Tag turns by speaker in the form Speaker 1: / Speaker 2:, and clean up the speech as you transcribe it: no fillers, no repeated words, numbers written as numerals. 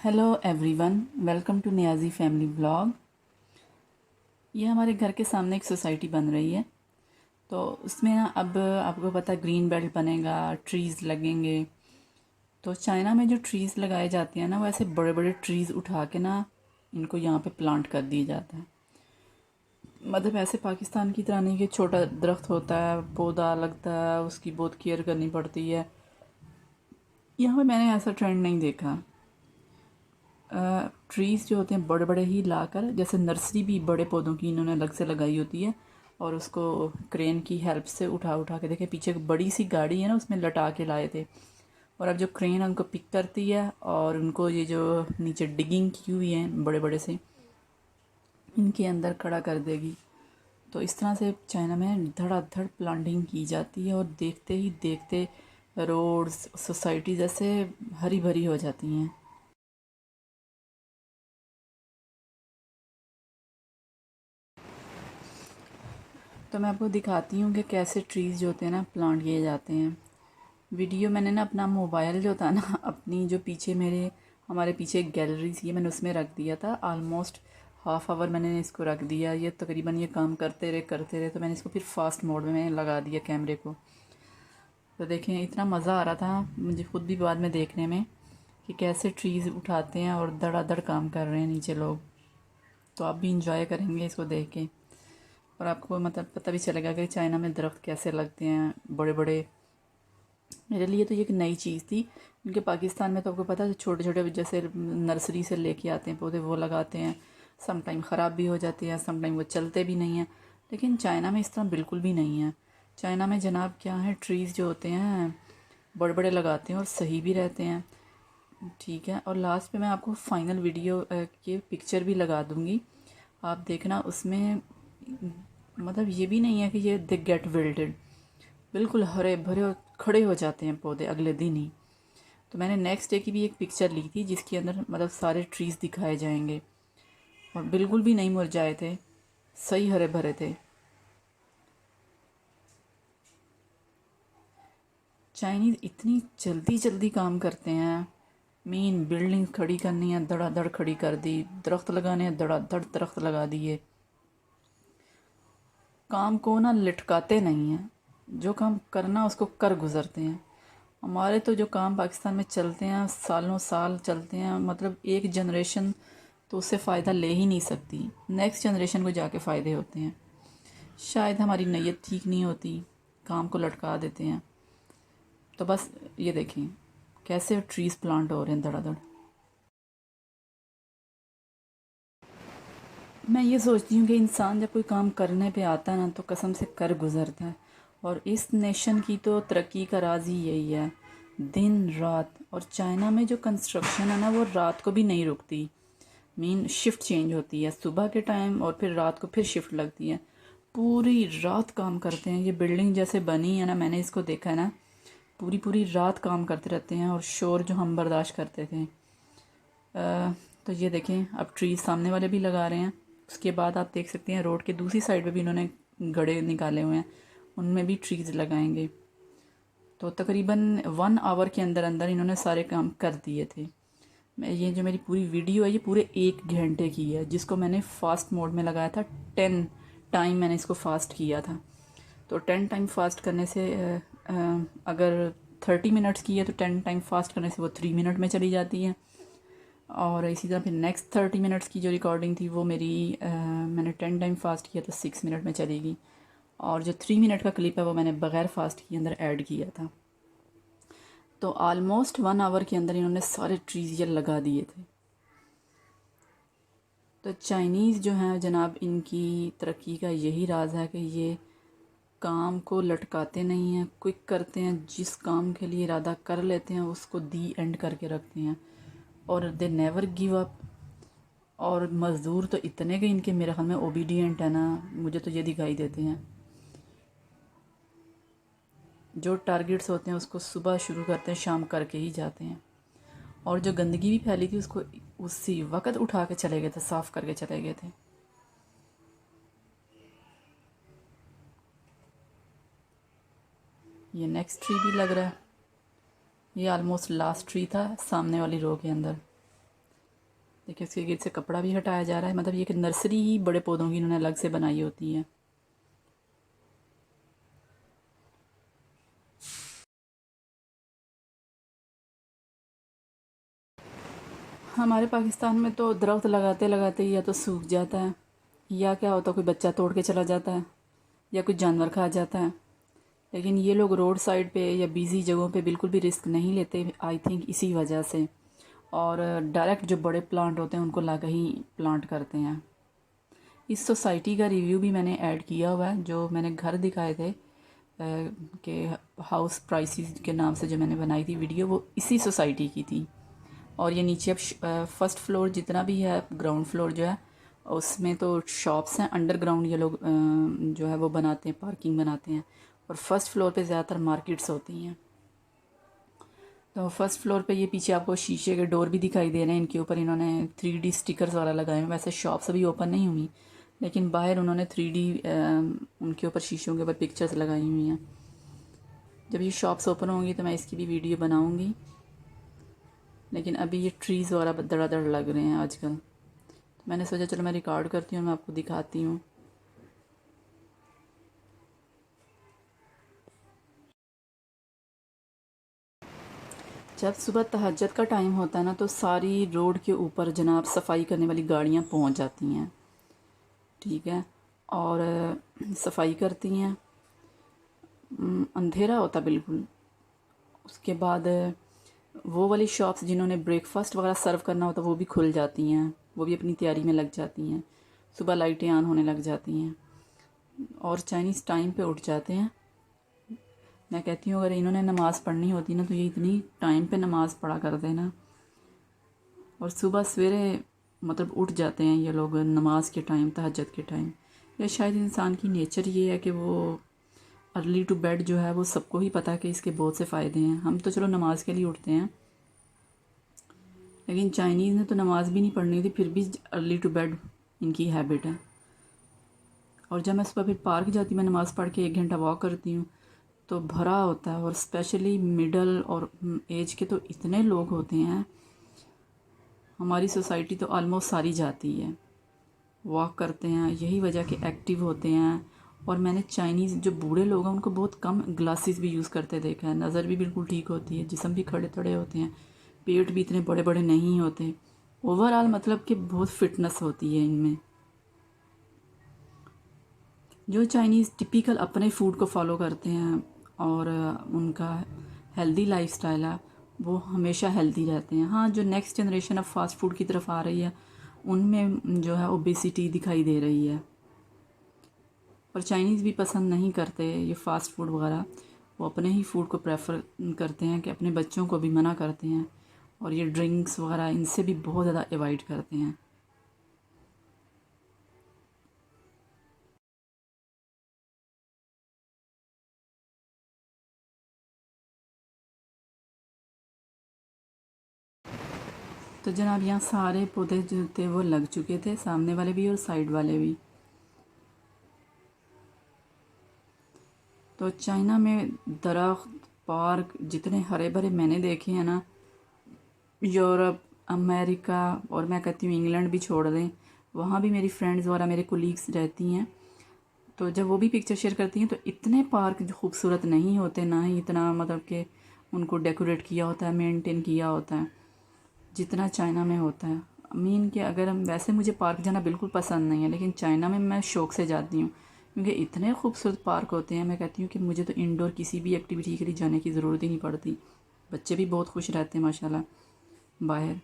Speaker 1: Hello everyone, welcome to Niazi family vlog. ये हमारे घर के सामने एक सोसाइटी बन रही है। तो उसमें ना अब आपको पता है ग्रीन बेल्ट बनेगा, ट्रीज़ लगेंगे। तो चाइना में जो ट्रीज़ लगाए जाते हैं ना, वो ऐसे बड़े बड़े ट्रीज़ उठा के ना इनको यहाँ पे प्लांट कर दिया जाता है। मतलब ऐसे पाकिस्तान की तरह नहीं कि छोटा दरख्त होता है, पौधा लगता है, उसकी बहुत केयर करनी पड़ती है। यहाँ पे मैंने ऐसा ट्रेंड नहीं देखा। ट्रीज़ जो होते हैं बड़े बड़े ही लाकर, जैसे नर्सरी भी बड़े पौधों की इन्होंने अलग से लगाई होती है और उसको क्रेन की हेल्प से उठा उठा के, देखे पीछे एक बड़ी सी गाड़ी है ना, उसमें लटा के लाए थे। और अब जो क्रेन है उनको पिक करती है और उनको ये जो नीचे डिगिंग की हुई है बड़े बड़े से, इनके अंदर खड़ा कर देगी। तो इस तरह से चाइना में धड़ाधड़ प्लांटिंग की जाती है और देखते ही देखते रोड्स, सोसाइटी जैसे हरी भरी हो जाती हैं। तो मैं आपको दिखाती हूँ कि कैसे ट्रीज़ जो होते हैं ना प्लांट किए जाते हैं। वीडियो मैंने ना अपना मोबाइल जो था ना, अपनी जो पीछे हमारे पीछे एक गैलरी थी, मैंने उसमें रख दिया था। आलमोस्ट हाफ आवर मैंने इसको रख दिया। ये तकरीबन ये काम करते रहे तो मैंने इसको फिर फास्ट मोड में लगा दिया कैमरे को। तो देखें इतना मज़ा आ रहा था मुझे खुद भी बाद में देखने में कि कैसे ट्रीज़ उठाते हैं और धड़ाधड़ काम कर रहे हैं नीचे लोग। तो आप भी इंजॉय करेंगे इसको देख के और आपको मतलब पता भी चलेगा कि चाइना में दरख्त कैसे लगते हैं बड़े बड़े। मेरे लिए तो ये एक नई चीज़ थी, क्योंकि पाकिस्तान में तो आपको पता है छोटे छोटे जैसे नर्सरी से लेके आते हैं पौधे, वो लगाते हैं। सम टाइम ख़राब भी हो जाते हैं, सम टाइम वो चलते भी नहीं हैं। लेकिन चाइना में इस तरह बिल्कुल भी नहीं है। चाइना में जनाब क्या है, ट्रीज़ जो होते हैं बड़े बड़े लगाते हैं और सही भी रहते हैं। ठीक है, और लास्ट पे मैं आपको फाइनल वीडियो की पिक्चर भी लगा दूँगी, आप देखना उसमें। मतलब ये भी नहीं है कि ये दे गेट विल्टेड, बिल्कुल हरे भरे और खड़े हो जाते हैं पौधे अगले दिन ही। तो मैंने नेक्स्ट डे की भी एक पिक्चर ली थी जिसके अंदर मतलब सारे ट्रीज़ दिखाए जाएंगे और बिल्कुल भी नहीं मुरझाए थे, सही हरे भरे थे। चाइनीज़ इतनी जल्दी जल्दी काम करते हैं। मेन बिल्डिंग खड़ी करनी है, धड़ाधड़ खड़ी कर दी। दरख्त लगाने हैं, धड़ाधड़ दरख्त लगा दिए। काम को ना लटकाते नहीं हैं, जो काम करना उसको कर गुजरते हैं। हमारे तो जो काम पाकिस्तान में चलते हैं सालों साल चलते हैं, मतलब एक जनरेशन तो उससे फ़ायदा ले ही नहीं सकती, नेक्स्ट जनरेशन को जाके फ़ायदे होते हैं। शायद हमारी नीयत ठीक नहीं होती, काम को लटका देते हैं। तो बस ये देखें कैसे ट्रीज़ प्लांट हो रहे हैं धड़ाधड़। मैं ये सोचती हूँ कि इंसान जब कोई काम करने पे आता है ना, तो कसम से कर गुजरता है। और इस नेशन की तो तरक्की का राज ही यही है, दिन रात। और चाइना में जो कंस्ट्रक्शन है ना, वो रात को भी नहीं रुकती। मीन शिफ्ट चेंज होती है, सुबह के टाइम और फिर रात को फिर शिफ्ट लगती है। पूरी रात काम करते हैं। ये बिल्डिंग जैसे बनी है ना, मैंने इसको देखा है ना, पूरी पूरी रात काम करते रहते हैं और शोर जो हम बर्दाश्त करते थे। तो ये देखें अब ट्रीज सामने वाले भी लगा रहे हैं। उसके बाद आप देख सकते हैं रोड के दूसरी साइड पे भी इन्होंने गड्ढे निकाले हुए हैं, उनमें भी ट्रीज लगाएंगे। तो तकरीबन 1 आवर के अंदर अंदर इन्होंने सारे काम कर दिए थे। मैं ये जो मेरी पूरी वीडियो है ये पूरे 1 घंटे की है, जिसको मैंने फास्ट मोड में लगाया था। 10 टाइम मैंने इसको फास्ट किया था। तो 10 टाइम फास्ट करने से अगर 30 मिनट्स की है तो 10 टाइम फास्ट करने से वो 3 मिनट में चली जाती है। और इसी तरह फिर नेक्स्ट 30 मिनट्स की जो रिकॉर्डिंग थी वो मेरी मैंने 10 टाइम फास्ट किया तो 6 मिनट में चलेगी। और जो 3 मिनट का क्लिप है वो मैंने बग़ैर फास्ट के अंदर ऐड किया था। तो आलमोस्ट 1 आवर के अंदर इन्होंने सारे ट्रीज ये लगा दिए थे। तो चाइनीज़ जो हैं जनाब, इनकी तरक्की का यही राज है कि ये काम को लटकाते नहीं हैं, क्विक करते हैं। जिस काम के लिए इरादा कर लेते हैं उसको दी एंड करके रखते हैं और दे नेवर गिव अप। और मज़दूर तो इतने के इनके मेरे ख्याल में ओबीडियंट है ना, मुझे तो ये दिखाई देते हैं। जो टारगेट्स होते हैं उसको सुबह शुरू करते हैं, शाम करके ही जाते हैं। और जो गंदगी भी फैली थी उसको उसी वक्त उठा के चले गए थे, साफ़ करके चले गए थे। ये नेक्स्ट ट्री भी लग रहा है। ये ऑलमोस्ट लास्ट ट्री था सामने वाली रो के अंदर। देखिए इसके गिर से कपड़ा भी हटाया जा रहा है, मतलब ये एक नर्सरी ही बड़े पौधों की इन्होंने अलग से बनाई होती है। हमारे पाकिस्तान में तो दरख्त लगाते लगाते ही या तो सूख जाता है, या क्या होता है कोई बच्चा तोड़ के चला जाता है, या कुछ जानवर खा जाता है। लेकिन ये लोग रोड साइड पे या बिज़ी जगहों पे बिल्कुल भी रिस्क नहीं लेते, आई थिंक इसी वजह से। और डायरेक्ट जो बड़े प्लांट होते हैं उनको लाकर ही प्लांट करते हैं। इस सोसाइटी का रिव्यू भी मैंने ऐड किया हुआ है, जो मैंने घर दिखाए थे कि हाउस प्राइसेस के नाम से जो मैंने बनाई थी वीडियो, वो इसी सोसाइटी की थी। और ये नीचे अब फर्स्ट फ्लोर जितना भी है, ग्राउंड फ्लोर जो है उसमें तो शॉप्स हैं, अंडरग्राउंड ये लोग जो है वो बनाते हैं, पार्किंग बनाते हैं। और फर्स्ट फ्लोर पे ज़्यादातर मार्केट्स होती हैं। तो फर्स्ट फ्लोर पे ये पीछे आपको शीशे के डोर भी दिखाई दे रहे हैं, इनके ऊपर इन्होंने 3D स्टिकर्स वाला लगाए हैं। वैसे शॉप्स अभी ओपन नहीं हुई, लेकिन बाहर उन्होंने 3D उनके ऊपर शीशों के ऊपर पिक्चर्स लगाई हुई हैं। जब ये शॉप्स ओपन होंगी तो मैं इसकी भी वीडियो बनाऊंगी। लेकिन अभी ये ट्रीज़ वगैरह धड़ाधड़ लग रहे हैं आजकल, तो मैंने सोचा चलो मैं रिकॉर्ड करती हूँ, मैं आपको दिखाती हूँ। जब सुबह तहज्जुद का टाइम होता है ना, तो सारी रोड के ऊपर जनाब सफाई करने वाली गाड़ियाँ पहुँच जाती हैं, ठीक है। और सफाई करती हैं, अंधेरा होता बिल्कुल। उसके बाद वो वाली शॉप्स जिन्होंने ब्रेकफास्ट वगैरह सर्व करना होता वो भी खुल जाती हैं, वो भी अपनी तैयारी में लग जाती हैं। सुबह लाइटें ऑन होने लग जाती हैं और चाइनीज़ टाइम पे उठ जाते हैं। मैं कहती हूँ अगर इन्होंने नमाज़ पढ़नी होती ना तो ये इतनी टाइम पे नमाज़ पढ़ा करते ना। और सुबह सवेरे मतलब उठ जाते हैं ये लोग नमाज के टाइम, तहज्जुद के टाइम। या शायद इंसान की नेचर ये है कि वो अर्ली टू बेड जो है वो सबको ही पता है कि इसके बहुत से फ़ायदे हैं। हम तो चलो नमाज के लिए उठते हैं, लेकिन चाइनीज़ ने तो नमाज भी नहीं पढ़नी थी, फिर भी अर्ली टू बेड इनकी हैबिट है। और जब मैं सुबह फिर पार्क जाती हूँ, मैं नमाज़ पढ़ के 1 घंटा वॉक करती हूँ, तो भरा होता है। और स्पेशली मिडल और एज के तो इतने लोग होते हैं। हमारी सोसाइटी तो ऑलमोस्ट सारी जाती है, वॉक करते हैं, यही वजह कि एक्टिव होते हैं। और मैंने चाइनीज़ जो बूढ़े लोग हैं उनको बहुत कम ग्लासेस भी यूज़ करते देखा है, नज़र भी बिल्कुल ठीक होती है, जिस्म भी खड़े खड़े होते हैं, पेट भी इतने बड़े बड़े नहीं होते। ओवरऑल मतलब कि बहुत फिटनेस होती है इनमें। जो चाइनीज़ टिपिकल अपने फूड को फॉलो करते हैं और उनका हेल्दी लाइफस्टाइल है, वो हमेशा हेल्दी रहते हैं। हाँ, जो नेक्स्ट जनरेशन अब फास्ट फूड की तरफ आ रही है उनमें जो है ओबेसिटी दिखाई दे रही है। पर चाइनीज़ भी पसंद नहीं करते ये फ़ास्ट फूड वगैरह, वो अपने ही फूड को प्रेफर करते हैं, कि अपने बच्चों को भी मना करते हैं। और ये ड्रिंक्स वगैरह इनसे भी बहुत ज़्यादा अवॉइड करते हैं। तो जनाब यहाँ सारे पौधे जो थे वो लग चुके थे, सामने वाले भी और साइड वाले भी। तो चाइना में दरख्त, पार्क जितने हरे भरे मैंने देखे हैं ना, यूरोप, अमेरिका और मैं कहती हूँ इंग्लैंड भी छोड़ दें, वहाँ भी मेरी फ्रेंड्स वगैरह मेरे कोलीग्स रहती हैं, तो जब वो भी पिक्चर शेयर करती हैं तो इतने पार्क जो खूबसूरत नहीं होते, ना ही इतना मतलब कि उनको डेकोरेट किया होता है, मेंटेन किया होता है जितना चाइना में होता है। मीन कि अगर हम, वैसे मुझे पार्क जाना बिल्कुल पसंद नहीं है, लेकिन चाइना में मैं शौक़ से जाती हूँ क्योंकि इतने खूबसूरत पार्क होते हैं। मैं कहती हूँ कि मुझे तो इंडोर किसी भी एक्टिविटी के लिए जाने की ज़रूरत ही नहीं पड़ती। बच्चे भी बहुत खुश रहते हैं माशाल्लाह बाहर।